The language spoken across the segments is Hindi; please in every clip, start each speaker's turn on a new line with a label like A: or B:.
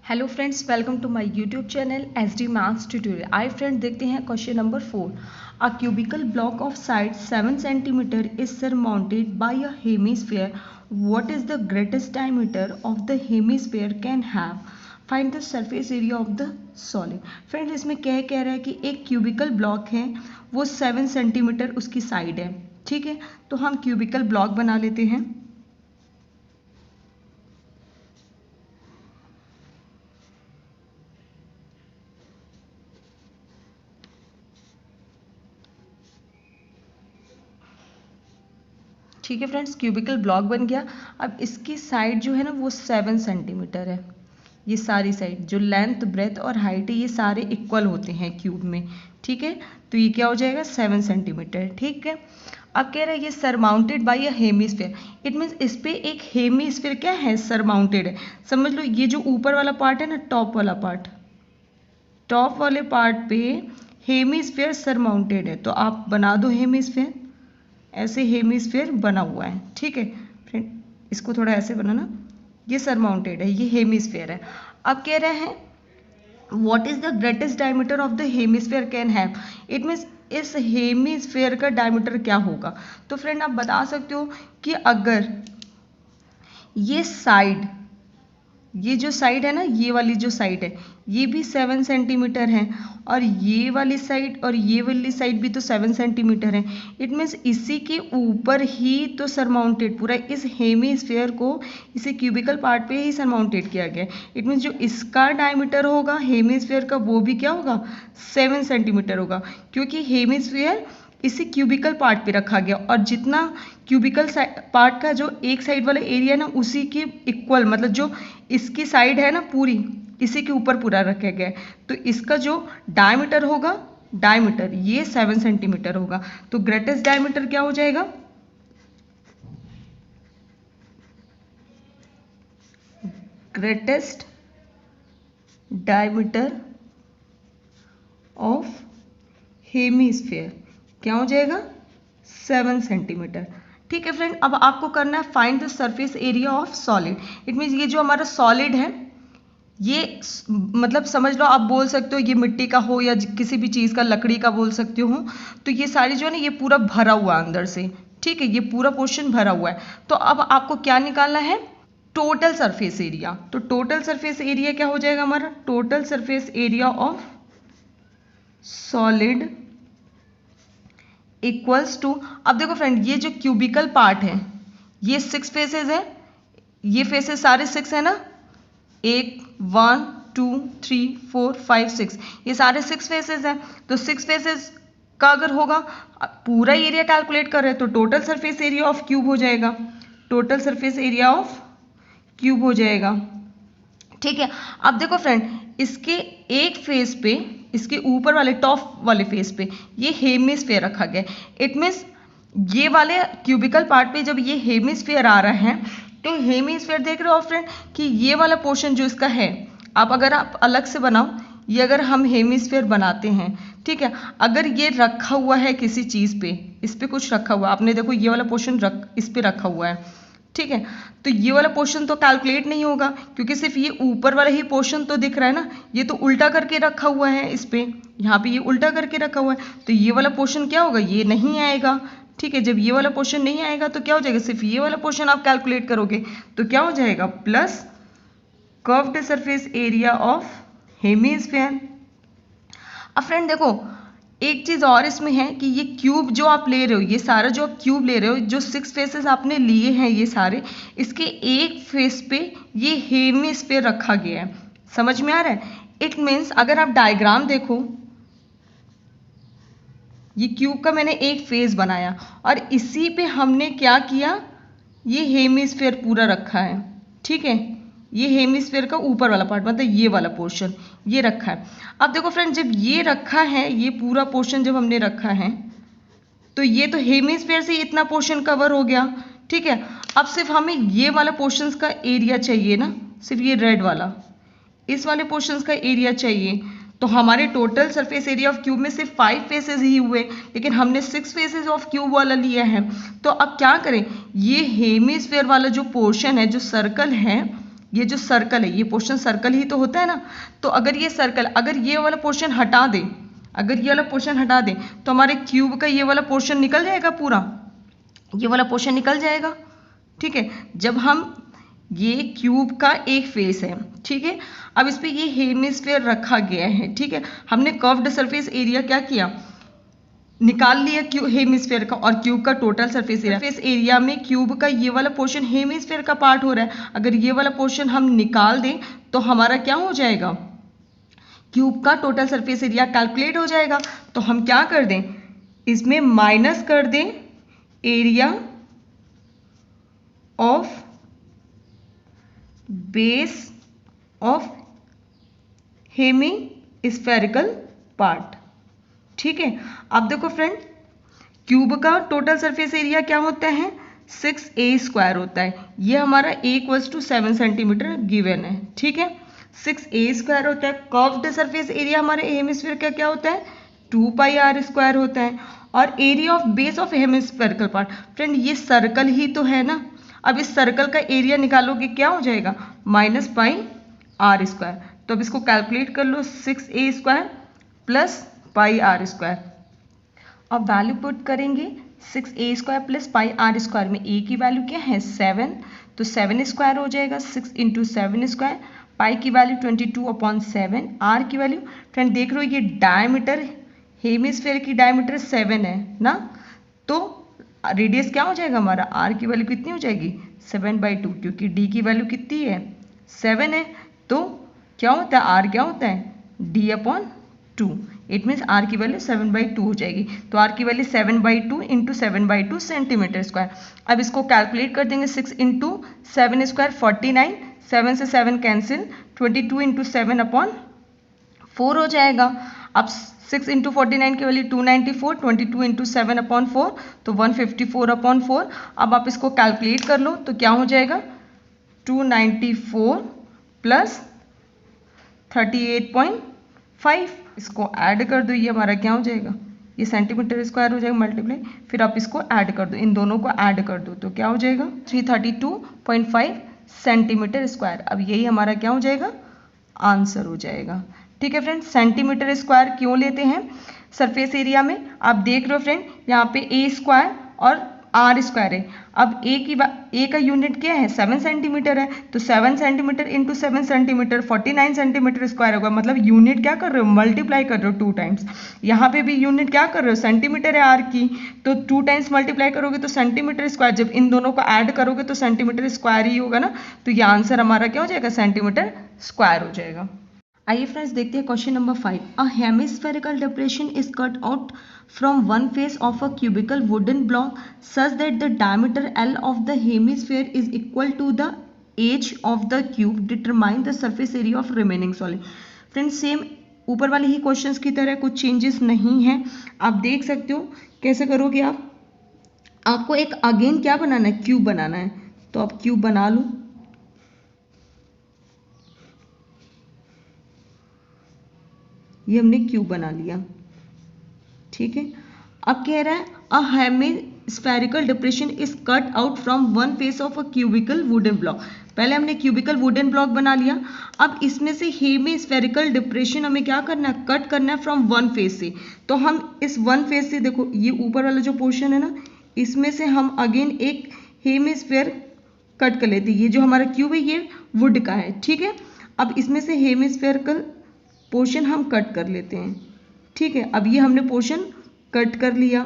A: Hello friends, welcome to my YouTube channel SD maths tutorial. आइए फ्रेंड, देखते हैं question number 4। A cubical block of side 7 centimetre is surmounted by a hemisphere. What is the greatest diameter of the hemisphere can have? Find the surface area of the solid. Friends, इसमें क्या कह रहा है कि एक क्यूबिकल ब्लॉक है, वो 7 सेंटीमीटर उसकी साइड है। ठीक है, तो हम क्यूबिकल ब्लॉक बना लेते हैं। ठीक है फ्रेंड्स, क्यूबिकल ब्लॉक बन गया। अब इसकी साइड जो है ना वो 7 सेंटीमीटर है। ये सारी साइड जो लेंथ ब्रेथ और हाइट है ये सारे इक्वल होते हैं क्यूब में। ठीक है, तो ये क्या हो जाएगा 7 सेंटीमीटर। ठीक है, अब कह रहा है ये surmounted by a hemisphere. It means इस पे एक हेमिस्फीयर क्या है, सरमाउंटेड है। समझ लो, ये जो ऊपर वाला पार्ट है ना, टॉप वाला पार्ट, टॉप वाले पार्ट पे हेमिस्फीयर सरमाउंटेड है। तो आप बना दो हेमिस्फीयर, ऐसे हेमिस्फीयर बना हुआ है। ठीक है फ्रेंड, इसको थोड़ा ऐसे बनाना, ये सरमाउंटेड है, ये हेमिस्फीयर है। अब कह रहे हैं what is the greatest diameter of the hemisphere can have. It means इस हेमिस्फीयर का डायमीटर क्या होगा। तो फ्रेंड आप बता सकते हो कि अगर ये साइड, ये जो साइड है ना, ये वाली जो साइड है ये भी 7 सेंटीमीटर है, और ये वाली साइड और ये वाली साइड भी तो 7 सेंटीमीटर है। इट मीन्स इसी के ऊपर ही तो सरमाउंटेड, पूरा इस हेमिस्फीयर को इसी क्यूबिकल पार्ट पे ही सरमाउंटेड किया गया है। इट मीन्स जो इसका डायमीटर होगा हेमिस्फीयर का वो भी क्या होगा, 7 सेंटीमीटर होगा, क्योंकि हेमिस्फीयर इसी क्यूबिकल पार्ट पे रखा गया, और जितना क्यूबिकल पार्ट का जो एक साइड वाला एरिया है ना उसी के इक्वल, मतलब जो इसकी साइड है ना पूरी इसी के ऊपर पूरा रखा गया है। तो इसका जो डायमीटर होगा, डायमीटर ये 7 सेंटीमीटर होगा। तो ग्रेटेस्ट डायमीटर क्या हो जाएगा, ग्रेटेस्ट डायमीटर ऑफ हेमिस्फीयर क्या हो जाएगा, 7 सेंटीमीटर। ठीक है फ्रेंड, अब आपको करना है find the surface area of solid. It means ये जो हमारा सॉलिड है, ये मतलब समझ लो, आप बोल सकते हो ये मिट्टी का हो या किसी भी चीज़ का, लकड़ी का बोल सकते हो। तो ये सारी जो है ना ये पूरा भरा हुआ अंदर से। ठीक है, ये पूरा पोर्शन भरा हुआ है। तो अब आपको क्या निकालना है, टोटल सरफेस एरिया। तो टोटल सरफेस एरिया क्या हो जाएगा हमारा, total surface area of solid equals to, अब देखो फ्रेंड ये जो क्यूबिकल पार्ट है ये 6 फेसेस है, ये फेसेस सारे 6 है ना, 1 2 3 4 5 6, ये सारे 6 फेसेस हैं। तो 6 फेसेस का अगर होगा, पूरा एरिया कैलकुलेट कर रहे हैं तो total surface area of cube हो जाएगा, total surface area of cube हो जाएगा। ठीक है, अब देखो फ्रेंड इसके एक फेस पे, इसके ऊपर वाले टॉप वाले फेस पे ये हेमिस्फीयर रखा गया। इट मीन्स ये वाले क्यूबिकल पार्ट पे जब ये हेमिस्फीयर आ रहा है, तो हेमिस्फीयर देख रहे हो फ्रेंड कि ये वाला पोर्शन जो इसका है, आप अगर आप अलग से बनाओ, ये अगर हम हेमिस्फीयर बनाते हैं, ठीक है, अगर ये रखा हुआ है किसी चीज़ पे, इस पे कुछ रखा हुआ, आपने देखो ये वाला पोर्शन इस पे रखा हुआ है। ठीक है, तो ये वाला पोर्शन तो कैलकुलेट नहीं होगा, क्योंकि सिर्फ ये ऊपर वाला ही पोर्शन तो दिख रहा है ना, ये तो उल्टा करके रखा हुआ है इस पे, यहाँ पे ये उल्टा करके रखा हुआ है, तो ये वाला पोर्शन क्या होगा, ये नहीं आएगा। ठीक है, जब ये वाला पोर्शन नहीं आएगा तो क्या हो जाएगा, सिर्फ ये वाला पोर्शन आप कैलकुलेट करोगे तो क्या हो जाएगा, plus curved surface area of hemisphere. अब फ्रेंड देखो एक चीज़ और इसमें है कि ये क्यूब जो आप ले रहे हो, ये सारा जो आप क्यूब ले रहे हो, जो 6 फेसेस आपने लिए हैं ये सारे, इसके एक फेस पे ये हेमिस्फीयर रखा गया है। समझ में आ रहा है। इट मीन्स अगर आप डायग्राम देखो, ये क्यूब का मैंने एक फेस बनाया और इसी पे हमने क्या किया, ये हेमिस्फीयर पूरा रखा है। ठीक है, ये हेमिस्फीयर का ऊपर वाला पार्ट, मतलब ये वाला पोर्शन ये रखा है। अब देखो फ्रेंड जब ये रखा है, ये पूरा पोर्शन जब हमने रखा है, तो ये तो हेमिस्फीयर से इतना पोर्शन कवर हो गया। ठीक है, अब सिर्फ हमें ये वाला पोर्शन का एरिया चाहिए ना, सिर्फ ये रेड वाला, इस वाले पोर्शन का एरिया चाहिए। तो हमारे total surface area of cube में सिर्फ 5 फेसेस ही हुए, लेकिन हमने 6 फेसेस ऑफ क्यूब वाला लिया है। तो अब क्या करें, ये हेमिस्फीयर वाला जो पोर्शन है, जो सर्कल है, ये जो सर्कल है, ये पोर्शन सर्कल ही तो होता है ना। तो अगर ये सर्कल, अगर ये वाला पोर्शन हटा दें, अगर ये वाला पोर्शन हटा दें तो हमारे क्यूब का ये वाला पोर्शन निकल जाएगा, पूरा ये वाला पोर्शन निकल जाएगा। ठीक है, जब हम, ये क्यूब का एक फेस है, ठीक है, अब इस पे ये हेमिस्फीयर रखा गया है, ठीक है, हमने कर्व्ड सरफेस एरिया क्या किया, निकाल लिया हेमिस्फीयर का, और क्यूब का टोटल सरफेस एरिया में क्यूब का ये वाला पोर्शन हेमिस्फीयर का पार्ट हो रहा है। अगर ये वाला पोर्शन हम निकाल दें तो हमारा क्या हो जाएगा, क्यूब का टोटल सरफेस एरिया कैलकुलेट हो जाएगा। तो हम क्या कर दें, इसमें माइनस कर दें area of base of hemispherical part. ठीक है, अब देखो फ्रेंड, क्यूब का टोटल सरफेस एरिया क्या होता है, 6a² होता है। ये हमारा a=7 सेंटीमीटर गिवन है। ठीक है, 6a² होता है। कर्व्ड सरफेस एरिया हमारे हेमिस्फीयर का क्या होता है, 2πr² होता है। और area of base of hemispherical part, friend ये सर्कल ही तो है ना। अब इस सर्कल का एरिया निकालोगे क्या हो जाएगा, -πr²। तो अब इसको कैलकुलेट कर लो, 6a² + πr²। अब वैल्यू पुट करेंगे, 6a² + πr² में a की वैल्यू क्या है, 7, तो 7² हो जाएगा, 6 × 7²। पाई की वैल्यू 22/7, आर की वैल्यू, फ्रेंड देख रहे हो ये डायमीटर, हेमिस्फीयर की डायमीटर 7 है ना, तो रेडियस क्या हो जाएगा हमारा, आर की वैल्यू कितनी हो जाएगी, 7/2, क्योंकि डी की वैल्यू कितनी है, 7 है। तो क्या होता है, आर क्या होता है, d/2। इट मीन्स आर की वैल्यू 7/2 हो जाएगी। तो आर की वैल्यू 7/2 × 7/2 सेंटीमीटर²। अब इसको कैलकुलेट कर देंगे, 6 × 7² 49, 7 से 7 कैंसिल, 22 × 7/4 हो जाएगा। अब 6 × 49 की वैल्यू 294, 22 × 7/4 तो 154/4। अब आप इसको कैलकुलेट कर लो तो क्या हो जाएगा, 294 + 38.5। इसको ऐड कर दो, ये हमारा क्या हो जाएगा, ये सेंटीमीटर² हो जाएगा मल्टीप्लाई, फिर आप इसको ऐड कर दो, इन दोनों को ऐड कर दो तो क्या हो जाएगा, 332.5 सेंटीमीटर²। अब यही हमारा क्या हो जाएगा, आंसर हो जाएगा। ठीक है फ्रेंड, सेंटीमीटर² क्यों लेते हैं सरफेस एरिया में, आप देख रहे हो फ्रेंड, यहाँ पे a² और r² है। अब ए का यूनिट क्या है, 7 सेंटीमीटर है, तो 7 सेंटीमीटर × 7 सेंटीमीटर 49 सेंटीमीटर² होगा। मतलब यूनिट क्या कर रहे हो, मल्टीप्लाई कर रहे हो 2 टाइम्स। यहाँ पे भी यूनिट क्या कर रहे हो, सेंटीमीटर है आर की, तो 2 टाइम्स मल्टीप्लाई करोगे तो सेंटीमीटर²। जब इन दोनों को ऐड करोगे तो सेंटीमीटर² ही होगा ना, तो ये आंसर हमारा क्या हो जाएगा, सेंटीमीटर² हो जाएगा। आइए फ्रेंड्स देखते हैं question number 5। A hemispherical depression is cut out from one face of a cubical wooden block such that the diameter L of the hemisphere is equal to the edge of the cube. Determine the surface area of remaining solid. Friends same ऊपर वाले ही क्वेश्चंस की तरह कुछ चेंजेस नहीं है। आप देख सकते हो कैसे करोगे आप, आपको एक अगेन क्या बनाना है, क्यूब बनाना है। तो आप क्यूब बना लो, ये हमने क्यूब बना लिया। ठीक है, अब कह रहा है a hemispherical depression is cut out from one face of a cubical wooden block. पहले हमने क्यूबिकल वुडन ब्लॉक बना लिया, अब इसमें से हेमिस्फेरिकल डिप्रेशन हमें क्या करना है, कट करना है फ्रॉम वन फेस से। तो हम इस वन फेस से, देखो ये ऊपर वाला जो पोर्शन है ना, इसमें से हम अगेन एक हेमिस्फेयर कट कर लेते हैं। ये जो हमारा क्यूब है ये वुड का है। ठीक है, अब इसमें से हेमिस्फेरिकल पोर्शन हम कट कर लेते हैं। ठीक है, अब ये हमने पोर्शन कट कर लिया।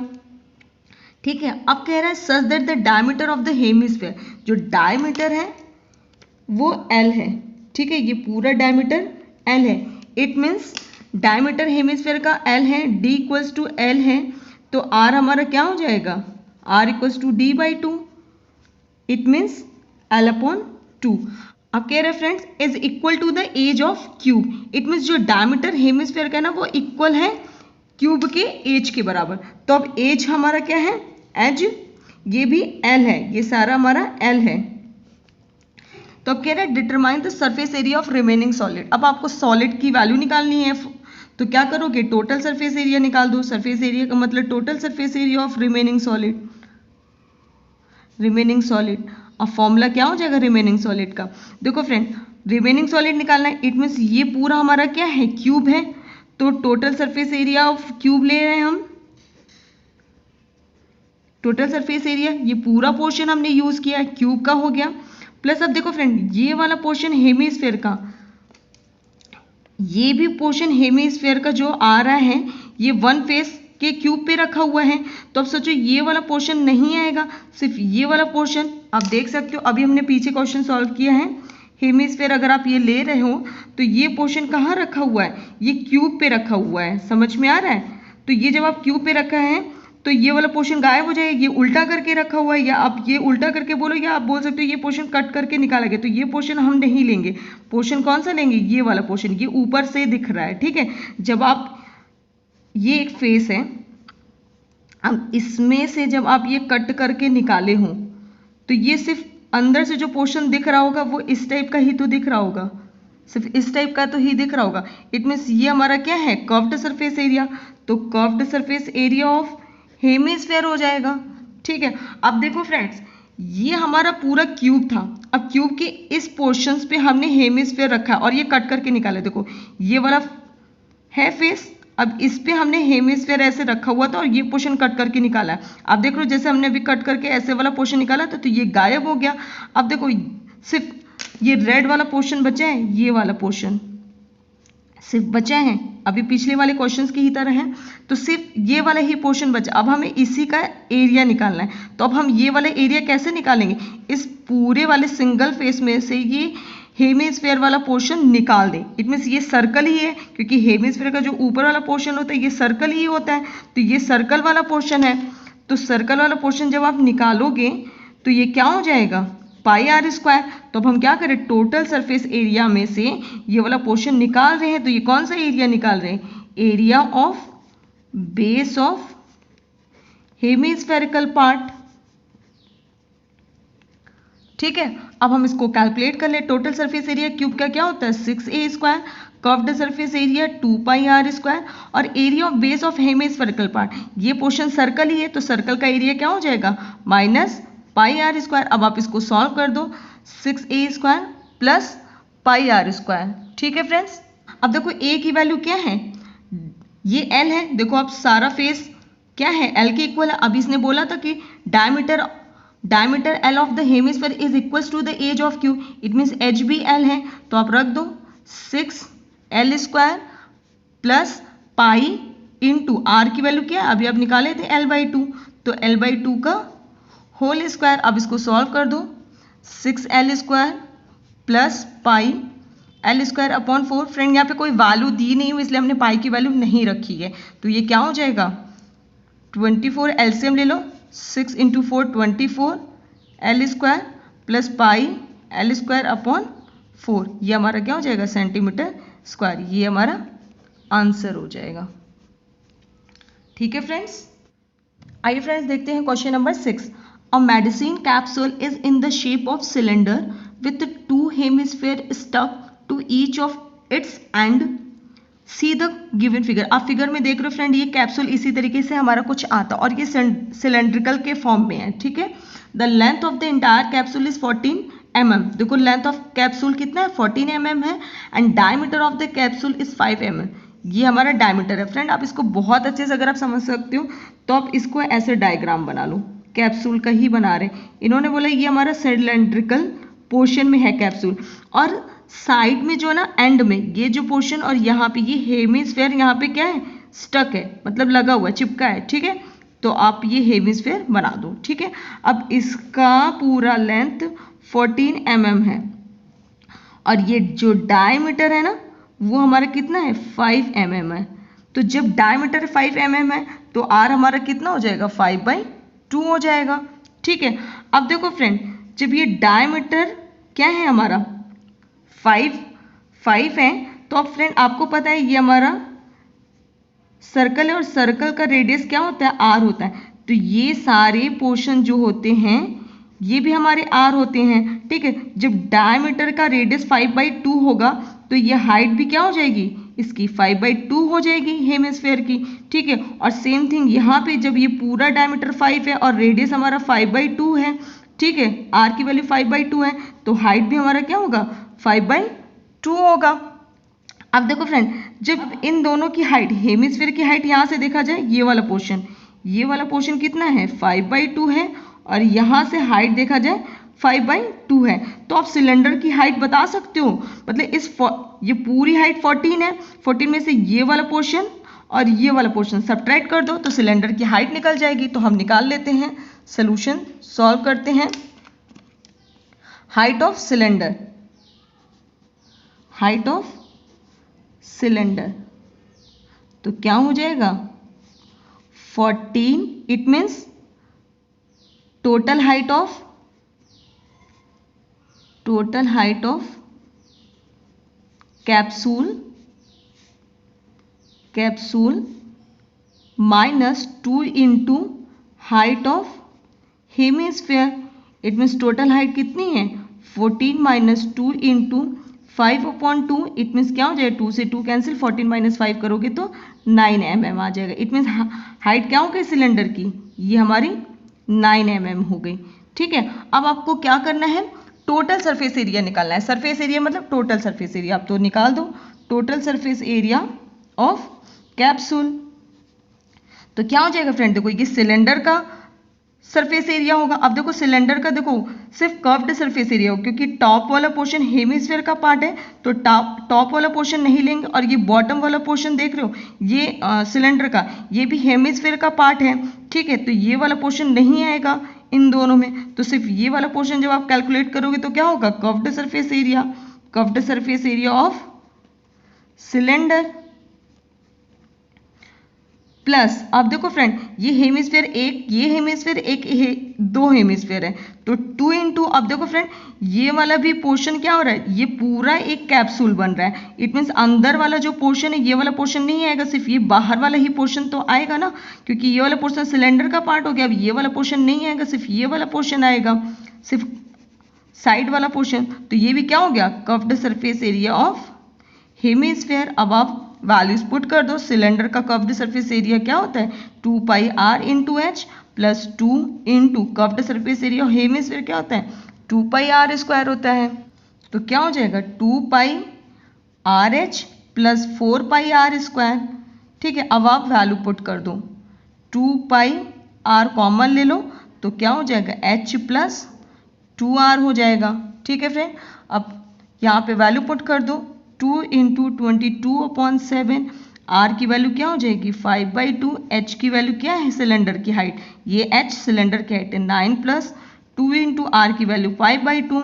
A: ठीक है, अब कह रहा है such that the diameter of the hemisphere, जो डायमीटर है वो L है। ठीक है, ये पूरा डायमीटर L है। इट मीन्स डायमीटर हेमिस्फीयर का L है, D = L है, तो R हमारा क्या हो जाएगा, R = D/2। It means L/2। अब कह रहे हैं friends is equal to the edge of cube. It means जो डायमीटर हेमिस्फीयर का है ना वो इक्वल है क्यूब के एज के बराबर। तो अब एज हमारा क्या है, एज, ये भी L है, ये सारा हमारा L है। तो अब कह रहे हैं determine the surface area of remaining solid. अब आपको सॉलिड की वैल्यू निकालनी है, तो क्या करोगे, टोटल सरफेस एरिया निकाल दो। सरफेस एरिया का मतलब total surface area of remaining solid. और फॉर्मूला क्या हो जाएगा रिमेनिंग सॉलिड का। देखो फ्रेंड, रिमेनिंग सॉलिड निकालना है, इट मीन्स ये पूरा हमारा क्या है, क्यूब है, तो total surface area of cube ले रहे हैं हम, टोटल सरफेस एरिया, ये पूरा पोर्शन हमने यूज किया है, क्यूब का हो गया, प्लस अब देखो फ्रेंड ये वाला पोर्शन हेमीस्फेयर का, ये भी पोर्शन हेमीस्फेयर का जो आ रहा है ये वन फेस के क्यूब पे रखा हुआ है, तो अब सोचो ये वाला पोर्शन नहीं आएगा, सिर्फ ये वाला पोर्शन। आप देख सकते हो अभी हमने पीछे क्वेश्चन सॉल्व किया है, हेमीस्फेयर अगर आप ये ले रहे हो तो ये पोर्शन कहाँ रखा हुआ है, ये क्यूब पे रखा हुआ है, समझ में आ रहा है। तो ये जब आप क्यूब पे रखा है तो ये वाला पोर्शन गायब हो जाएगा, ये उल्टा करके रखा हुआ है, या आप ये उल्टा करके बोलो, या आप बोल सकते हो ये पोर्शन कट करके निकाला गया, तो ये पोर्शन हम नहीं लेंगे। पोर्शन कौन सा लेंगे, ये वाला पोर्शन, ये ऊपर से दिख रहा है, ठीक है। जब आप, ये एक फेस है, अब इसमें से जब आप ये कट करके निकाले हो तो ये सिर्फ अंदर से जो पोर्शन दिख रहा होगा वो इस टाइप का ही तो दिख रहा होगा, सिर्फ इस टाइप का तो ही दिख रहा होगा। इट मीन्स ये हमारा क्या है, कर्व्ड सरफेस एरिया, तो curved surface area of hemisphere हो जाएगा, ठीक है। अब देखो फ्रेंड्स, ये हमारा पूरा क्यूब था, अब क्यूब के इस पोर्शंस पे हमने हेमीस्फेयर रखा और ये कट करके निकाला, देखो ये वाला है फेस, अब इस पे हमने हेमीस्फेयर ऐसे रखा हुआ था और ये पोर्शन कट करके निकाला है। अब देख लो जैसे हमने अभी कट करके ऐसे वाला पोर्शन निकाला था तो ये गायब हो गया। अब देखो सिर्फ ये रेड वाला पोर्शन बचा है, ये वाला पोर्शन सिर्फ बचा है, अभी पिछले वाले क्वेश्चंस की ही तरह है, तो सिर्फ ये वाला ही पोर्शन बचा। अब हमें इसी का एरिया निकालना है, तो अब हम ये वाला एरिया कैसे निकालेंगे, इस पूरे वाले सिंगल फेस में से ये हेमीस्फेयर वाला पोर्शन निकाल दें। इट मीन्स ये सर्कल ही है, क्योंकि हेमीस्फेयर का जो ऊपर वाला पोर्शन होता है ये सर्कल ही होता है, तो ये सर्कल वाला पोर्शन है, तो सर्कल वाला पोर्शन जब आप निकालोगे तो ये क्या हो जाएगा, पाई आर स्क्वायर। तो अब हम क्या करें, टोटल सरफेस एरिया में से ये वाला पोर्शन निकाल रहे हैं, तो ये कौन सा एरिया निकाल रहे हैं, area of base of hemispherical part, ठीक है। अब हम इसको कैलकुलेट कर ले, टोटल सरफेस एरिया क्यूब का क्या होता है 6a square, curved surface area 2 pi are square, और area of base of hemispherical part, ये पोर्शन सर्कल ही है तो सर्कल का एरिया क्या हो जाएगा माइनस पाई आर स्क्वायर। अब आप इसको सॉल्व कर दो, 6a square plus pi are square, ठीक है फ्रेंड्स। अब देखो a की वैल्यू क्या है, ये l है, देखो अब सारा फेस क्या है l के इक्वल है। अब इसने बोला था कि diameter L of the hemisphere is equal to the edge of Q, it means H भी L है, तो आप रख दो 6L square plus pi into R की वैल्यू क्या है, अभी आप निकाले थे L/2, तो L/2 का होल स्क्वायर। अब इसको सॉल्व कर दो, 6L स्क्वायर प्लस पाई L स्क्वायर अपॉन 4। फ्रेंड यहाँ पे कोई वैल्यू दी नहीं हुई इसलिए हमने पाई की वैल्यू नहीं रखी है, तो ये क्या हो जाएगा 24, एलसीएम ले लो, 6 × 4 24 L स्क्वायर प्लस पाई L स्क्वायर अपॉन 4, ये हमारा क्या हो जाएगा सेंटीमीटर स्क्वायर, ये हमारा आंसर हो जाएगा, ठीक है फ्रेंड्स। आइए फ्रेंड्स देखते हैं question number 6। A medicine capsule is in the shape of cylinder with 2 hemisphere stuck to each of its end, see the given figure. आप फिगर में देख रहे हो फ्रेंड, ये कैप्सूल इसी तरीके से हमारा कुछ आता और ये सिलेंड्रिकल के फॉर्म में है, ठीक है। The length of the entire capsule is 14 mm, देखो लेंथ ऑफ कैप्सूल कितना है 14 mm है, and diameter of the capsule is 5 mm, ये हमारा डायमीटर है। फ्रेंड आप इसको बहुत अच्छे से अगर आप समझ सकते हो तो आप इसको ऐसे डायग्राम बना लो, कैप्सूल का ही बना रहे, इन्होंने बोला ये हमारा सिलेंड्रिकल पोर्शन में है कैप्सूल, और साइड में जो है ना एंड में ये जो पोर्शन और यहाँ पे ये हेमिस्फेयर यहाँ पे क्या है स्टक है, मतलब लगा हुआ चिपका है, ठीक है। तो आप ये हेमिस्फेयर बना दो, ठीक है। अब इसका पूरा लेंथ 14 mm है और ये जो डायमीटर है ना वो हमारा कितना है 5 mm है, तो जब डायमीटर 5 mm है तो R हमारा कितना हो जाएगा 5/2 हो जाएगा, ठीक है। अब देखो फ्रेंड जब ये डायमीटर क्या है हमारा 5 है, तो अब फ्रेंड आपको पता है ये हमारा सर्कल है और सर्कल का रेडियस क्या होता है R होता है, तो ये सारे पोर्शन जो होते हैं ये भी हमारे R होते हैं, ठीक है। जब डायमीटर का रेडियस 5/2 होगा तो ये हाइट भी क्या हो जाएगी इसकी 5/2 हो जाएगी हेमिस्फेयर की, ठीक है। और सेम थिंग यहाँ पे जब ये पूरा डायमीटर 5 है और रेडियस हमारा 5/2 है ठीक है, आर की वैल्यू 5/2 है, तो हाइट भी हमारा क्या होगा 5/2 होगा। अब देखो फ्रेंड, जब इन दोनों की हाइट, हेमिस्फीयर की हाइट यहाँ से देखा जाए, ये वाला पोर्शन कितना है 5/2 है, और यहाँ से हाइट देखा जाए 5/2 है, तो आप सिलेंडर की हाइट बता सकते हो। मतलब ये पूरी हाइट 14 है, 14 में से ये वाला पोर्शन और ये वाला पोर्शन सब्ट्रैक्ट कर दो तो सिलेंडर की हाइट निकल जाएगी। तो हम निकाल लेते हैं, सोल्यूशन सॉल्व करते हैं। हाइट ऑफ सिलेंडर, तो क्या हो जाएगा 14, it means total height of capsule minus 2 into height of hemisphere, it means total height कितनी है 14 माइनस 2 इंटू 5/2, इट मीन्स क्या हो जाएगा 2 से 2 कैंसिल, 14 माइनस 5 करोगे तो 9 mm आ जाएगा। इट मीन्स हाइट क्या हो गई सिलेंडर की, ये हमारी 9 mm हो गई। ठीक है, अब आपको क्या करना है, टोटल सरफेस एरिया निकालना है। सरफेस एरिया मतलब टोटल सरफेस एरिया, आप तो निकाल दो, total surface area of capsule. तो क्या हो जाएगा फ्रेंड, देखो ये सिलेंडर का सरफेस एरिया होगा। अब देखो सिलेंडर का देखो सिर्फ कर्व्ड सरफेस एरिया होगा, क्योंकि टॉप वाला पोर्शन हेमिस्फीयर का पार्ट है, तो टॉप वाला पोर्शन नहीं लेंगे, और ये बॉटम वाला पोर्शन देख रहे हो, ये सिलेंडर का, ये भी हेमिस्फीयर का पार्ट है। ठीक है, तो ये वाला पोर्शन नहीं आएगा इन दोनों में, तो सिर्फ ये वाला पोर्शन जब आप कैलकुलेट करोगे तो क्या होगा curved surface area of cylinder plus. अब देखो फ्रेंड, ये हेमिस्फीयर एक, ये हेमिस्फीयर एक, दो हेमिस्फीयर है, तो 2 इंटू, अब देखो फ्रेंड ये वाला भी पोर्शन क्या हो रहा है, ये पूरा एक कैप्सूल बन रहा है। इट मीन्स अंदर वाला जो पोर्शन है, ये वाला पोर्शन नहीं आएगा, सिर्फ ये बाहर वाला ही पोर्शन तो आएगा ना, क्योंकि ये वाला पोर्शन सिलेंडर का पार्ट हो गया। अब ये वाला पोर्शन नहीं आएगा, सिर्फ ये वाला पोर्शन आएगा, सिर्फ साइड वाला पोर्शन, तो ये भी क्या हो गया curved surface area of hemisphere. अब आप वैल्यूज पुट कर दो, सिलेंडर का कर्व्ड सरफेस एरिया क्या होता है 2πr into H plus 2 into curved surface area of hemisphere क्या होता है 2πr² होता है। तो क्या हो जाएगा 2πrh प्लस 4πr²। ठीक है, अब आप वैल्यू पुट कर दो, 2πr कॉमन ले लो तो क्या हो जाएगा h प्लस 2r हो जाएगा। ठीक है फ्रेंड, अब यहाँ पे वैल्यू पुट कर दो, 2 इंटू 22/7, r की वैल्यू क्या हो जाएगी 5/2, h की वैल्यू क्या है सिलेंडर की हाइट, ये h सिलेंडर की हाइट है 9 प्लस 2 इंटू r की वैल्यू 5/2,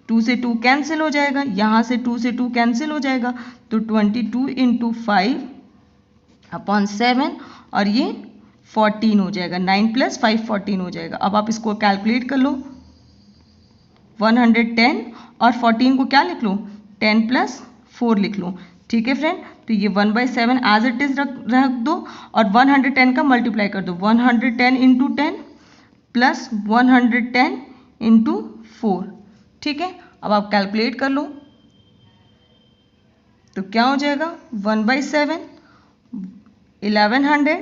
A: 2 से 2 कैंसिल हो जाएगा, यहाँ से 2 से 2 कैंसिल हो जाएगा, तो 22 इंटू 5/7 और ये 14 हो जाएगा, 9 प्लस 5 14 हो जाएगा। अब आप इसको कैलकुलेट कर लो, 110 और 14 को क्या लिख लो 10 प्लस 4 लिख लो। ठीक है फ्रेंड, तो ये 1/7 एज इट इज रख दो और 110 का मल्टीप्लाई कर दो, 110 इंटू 10 प्लस 110 इंटू 4। ठीक है, अब आप कैलकुलेट कर लो, तो क्या हो जाएगा 1/7 1100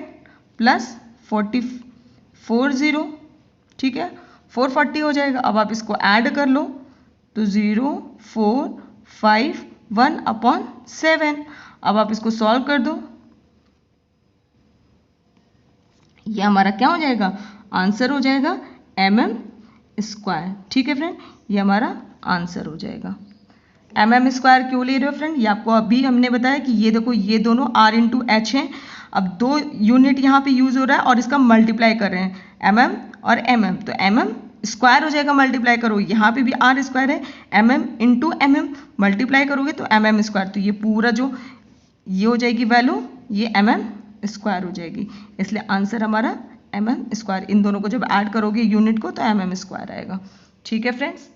A: प्लस 40, ठीक है 440 हो जाएगा। अब आप इसको ऐड कर लो तो 0.451/7। अब आप इसको सॉल्व कर दो, ये हमारा क्या हो जाएगा आंसर हो जाएगा mm²। ठीक है फ्रेंड, ये हमारा आंसर हो जाएगा। mm² क्यों ले रहे हो फ्रेंड, ये आपको अभी हमने बताया कि ये देखो ये दोनों r इंटू एच है। अब 2 यूनिट यहाँ पे यूज हो रहा है और इसका मल्टीप्लाई कर रहे हैं mm और mm, तो mm² हो जाएगा, मल्टीप्लाई करो, यहाँ पे भी r² है, mm इंटू mm मल्टीप्लाई करोगे तो mm², तो ये पूरा जो ये हो जाएगी वैल्यू, ये mm² हो जाएगी, इसलिए आंसर हमारा mm²। इन दोनों को जब ऐड करोगे यूनिट को तो mm² आएगा। ठीक है फ्रेंड्स।